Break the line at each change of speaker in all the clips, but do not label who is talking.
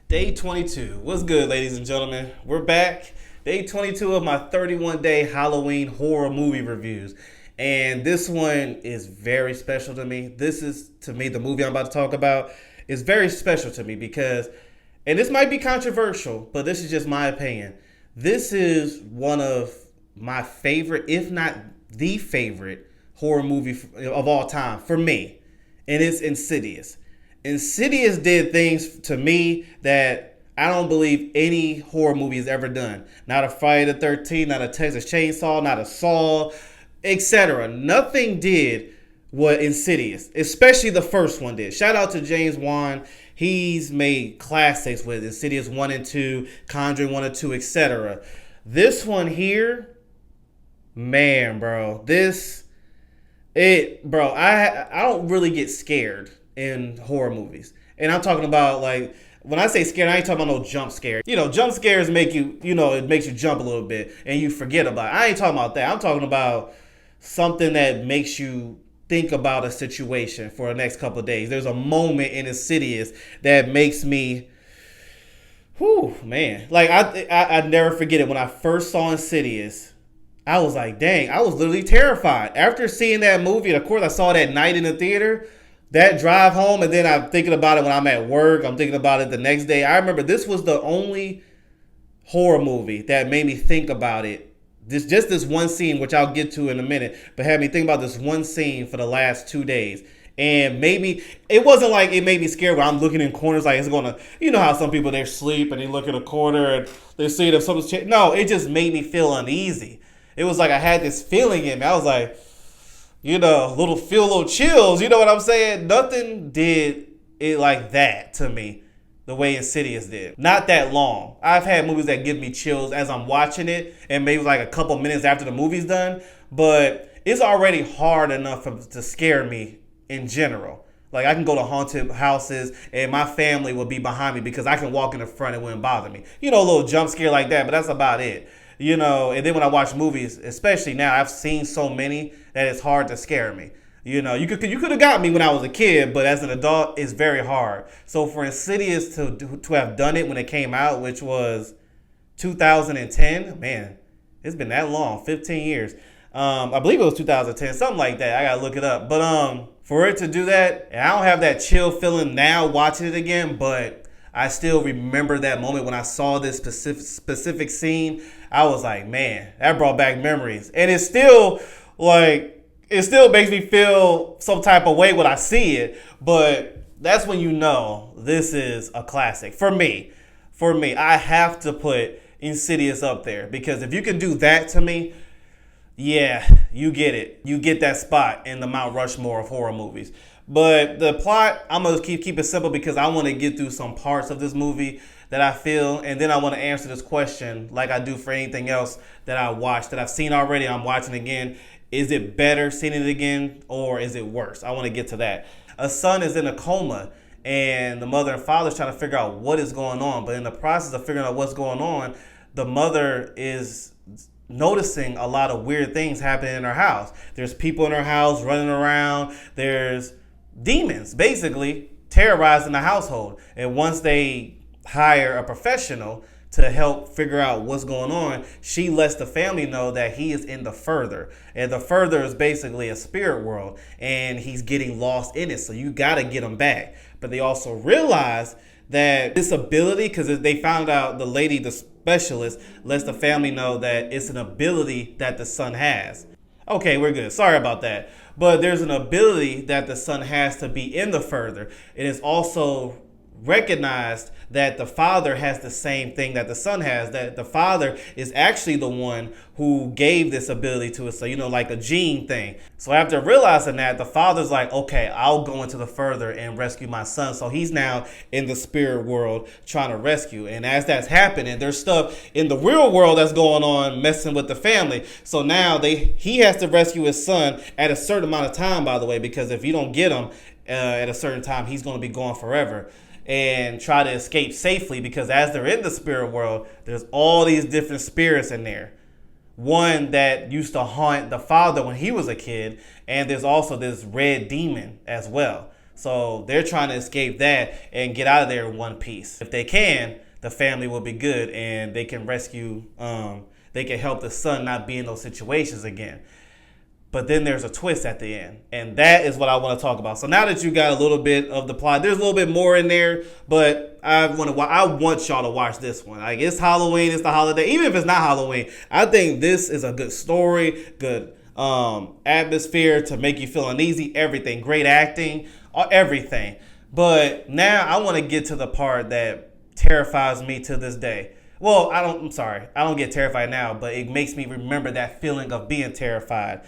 Day 22. What's good, ladies and gentlemen? We're back. Day 22 of my 31-day Halloween horror movie reviews. And this one is very special to me. This is, to me, the movie I'm about to talk about is very special to me because, and this might be controversial, but this is just my opinion. This is one of my favorite, if not the favorite, horror movie of all time for me. And it's Insidious. Insidious did things to me that I don't believe any horror movie has ever done. Not a Friday the 13th, not a Texas Chainsaw, not a Saw, etc. Nothing did what Insidious, especially the first one, did. Shout out to James Wan. He's made classics with Insidious 1 and 2, Conjuring 1 and 2, etc. This one here, man, bro. I don't really get scared in horror movies. And I'm talking about, like, when I say scared, I ain't talking about no jump scare. Jump scares make you, it makes you jump a little bit and you forget about it. I ain't talking about that. I'm talking about something that makes you think about a situation for the next couple of days. There's a moment in Insidious that makes me, whew, man. Like, I never forget it. When I first saw Insidious, I was like, dang, I was literally terrified. After seeing that movie, and of course I saw that night in the theater, that drive home, and then I'm thinking about it when I'm at work. I'm thinking about it the next day. I remember this was the only horror movie that made me think about it. This one scene, which I'll get to in a minute, but had me think about this one scene for the last 2 days. And maybe it wasn't like it made me scared where I'm looking in corners like it's gonna, how some people, they sleep and they look in a corner and they see if something's changed. No, it just made me feel uneasy. It was like I had this feeling in me. I was like, little chills. You know what I'm saying? Nothing did it like that to me the way Insidious did. Not that long. I've had movies that give me chills as I'm watching it and maybe like a couple minutes after the movie's done, but it's already hard enough to scare me in general. Like, I can go to haunted houses and my family will be behind me because I can walk in the front and it wouldn't bother me. A little jump scare like that, but that's about it. And then when I watch movies, especially now, I've seen so many that it's hard to scare me. You could have got me when I was a kid, but as an adult, it's very hard. So for Insidious to have done it when it came out, which was 2010, man, it's been that long, 15 years. I believe it was 2010, something like that. I gotta look it up. But for it to do that, and I don't have that chill feeling now watching it again, but I still remember that moment when I saw this specific scene. I was like, man, that brought back memories. And it still makes me feel some type of way when I see it. But that's when this is a classic. For me, I have to put Insidious up there. Because if you can do that to me, yeah, you get it. You get that spot in the Mount Rushmore of horror movies. But the plot, I'm going to keep it simple because I want to get through some parts of this movie that I feel, and then I want to answer this question like I do for anything else that I watched, that I've seen already, I'm watching again. Is it better seeing it again, or is it worse? I want to get to that. A son is in a coma, and the mother and father is trying to figure out what is going on. But in the process of figuring out what's going on, the mother is noticing a lot of weird things happening in her house. There's people in her house running around. There's demons basically terrorizing the household. And once they hire a professional to help figure out what's going on, she lets the family know that he is in the further. And the further is basically a spirit world, and he's getting lost in it. So you got to get him back. But they also realize that this ability, because they found out the specialist, lets the family know that it's an ability that the son has. Okay, we're good. Sorry about that. But there's an ability that the son has to be in the further. It is also recognized that the father has the same thing that the son has, that the father is actually the one who gave this ability to us. So, like a gene thing. So after realizing that, the father's like, okay, I'll go into the further and rescue my son. So he's now in the spirit world trying to rescue. And as that's happening, there's stuff in the real world that's going on messing with the family. So now he has to rescue his son at a certain amount of time, by the way, because if you don't get him at a certain time, he's going to be gone forever. And try to escape safely, because as they're in the spirit world, there's all these different spirits in there. One that used to haunt the father when he was a kid, and there's also this red demon as well. So they're trying to escape that and get out of there in one piece. If they can, the family will be good and they can rescue, they can help the son not be in those situations again. But then there's a twist at the end. And that is what I want to talk about. So now that you got a little bit of the plot, there's a little bit more in there, but I want y'all to watch this one. Like, it's Halloween, it's the holiday. Even if it's not Halloween, I think this is a good story, good atmosphere to make you feel uneasy, everything. Great acting, everything. But now I want to get to the part that terrifies me to this day. Well, I don't get terrified now, but it makes me remember that feeling of being terrified.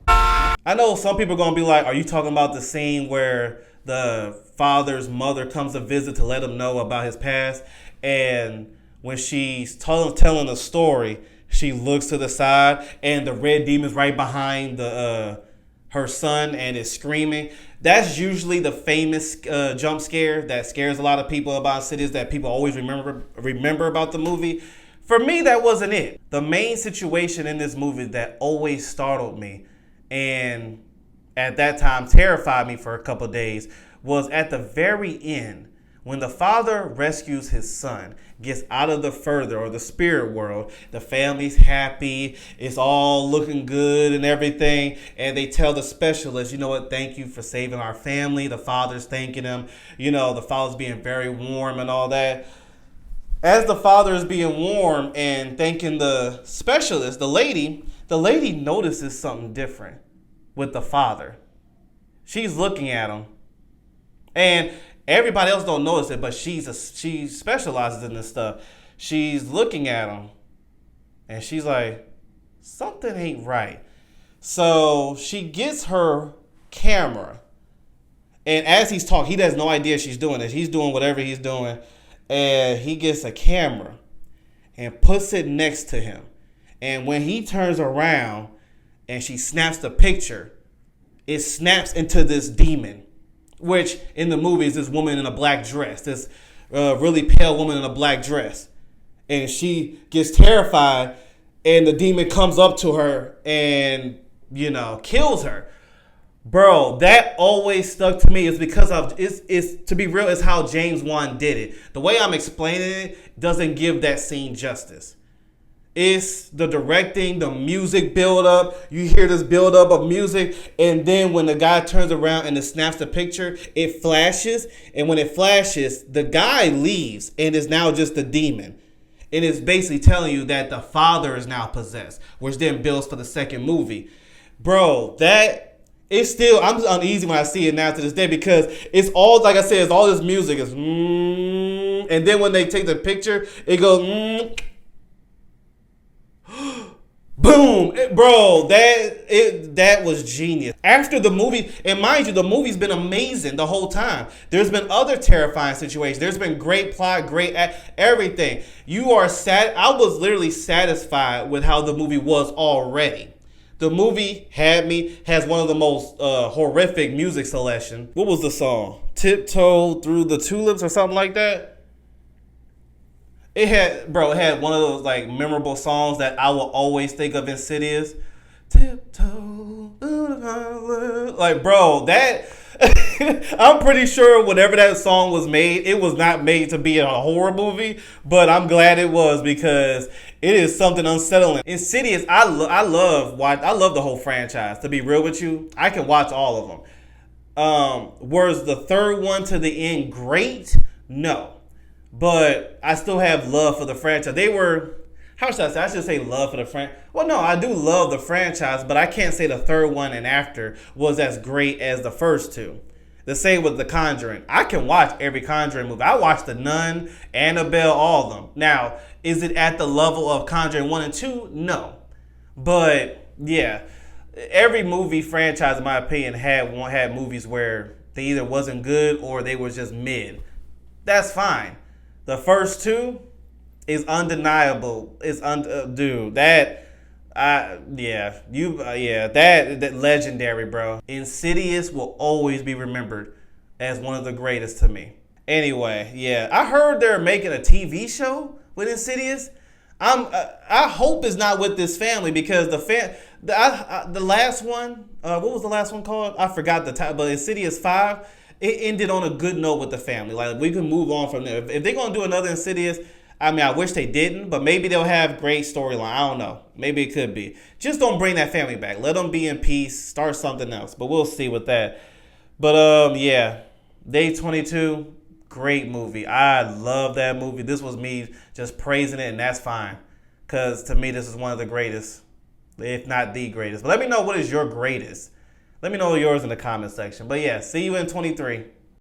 I know some people are going to be like, are you talking about the scene where the father's mother comes to visit to let him know about his past? And when she's telling the story, she looks to the side and the red demon's right behind her son and is screaming. That's usually the famous jump scare that scares a lot of people about Insidious, that people always remember about the movie. For me, that wasn't it. The main situation in this movie that always startled me and at that time terrified me for a couple days was at the very end when the father rescues his son, gets out of the further or the spirit world. The family's happy, it's all looking good and everything, and they tell the specialist, you know what, thank you for saving our family. The father's thanking him, the father's being very warm and all that. As the father is being warm and thanking the specialist, the lady notices something different with the father. She's looking at him. And everybody else don't notice it, but she specializes in this stuff. She's looking at him. And she's like, something ain't right. So she gets her camera. And as he's talking, he has no idea she's doing this. He's doing whatever he's doing. And he gets a camera and puts it next to him. And when he turns around and she snaps the picture, it snaps into this demon, which in the movie is this woman in a black dress, this really pale woman in a black dress. And she gets terrified and the demon comes up to her and, kills her. Bro, that always stuck to me is because of, it's to be real, it's how James Wan did it. The way I'm explaining it doesn't give that scene justice. It's the directing, the music build up. You hear this build up of music, and then when the guy turns around and it snaps the picture, it flashes. And when it flashes, the guy leaves and is now just a demon. And it's basically telling you that the father is now possessed, which then builds for the second movie. Bro, it's still, I'm uneasy when I see it now to this day because it's all, like I said, it's all this music. It's and then when they take the picture, it goes boom. Bro, that was genius. After the movie, and mind you, the movie's been amazing the whole time. There's been other terrifying situations. There's been great plot, great everything. I was literally satisfied with how the movie was already. The movie has one of the most horrific music selection. What was the song? Tiptoe Through the Tulips or something like that? It had one of those like memorable songs that I will always think of Insidious. Tiptoe through the like, bro, that I'm pretty sure whenever that song was made, it was not made to be a horror movie, but I'm glad it was because it is something unsettling. Insidious, I love the whole franchise. To be real with you, I can watch all of them. Was the third one to the end great? No. But I still have love for the franchise. How should I say? I should say love for the franchise. Well, no, I do love the franchise, but I can't say the third one and after was as great as the first two. The same with The Conjuring. I can watch every Conjuring movie. I watched The Nun, Annabelle, all of them. Now, is it at the level of Conjuring 1 and 2? No. But, yeah, every movie franchise, in my opinion, had movies where they either wasn't good or they were just mid. That's fine. The first two is undeniable. That legendary, bro. Insidious will always be remembered as one of the greatest to me. Anyway, yeah, I heard they're making a TV show with Insidious. I hope it's not with this family because The last one, what was the last one called? I forgot the title, but Insidious 5, it ended on a good note with the family. Like, we can move on from there. If they're going to do another Insidious, I mean, I wish they didn't, but maybe they'll have great storyline. I don't know. Maybe it could be. Just don't bring that family back. Let them be in peace. Start something else. But we'll see with that. But yeah, Day 22, great movie. I love that movie. This was me just praising it, and that's fine. Because to me, this is one of the greatest, if not the greatest. But let me know what is your greatest. Let me know yours in the comment section. But yeah, see you in 23.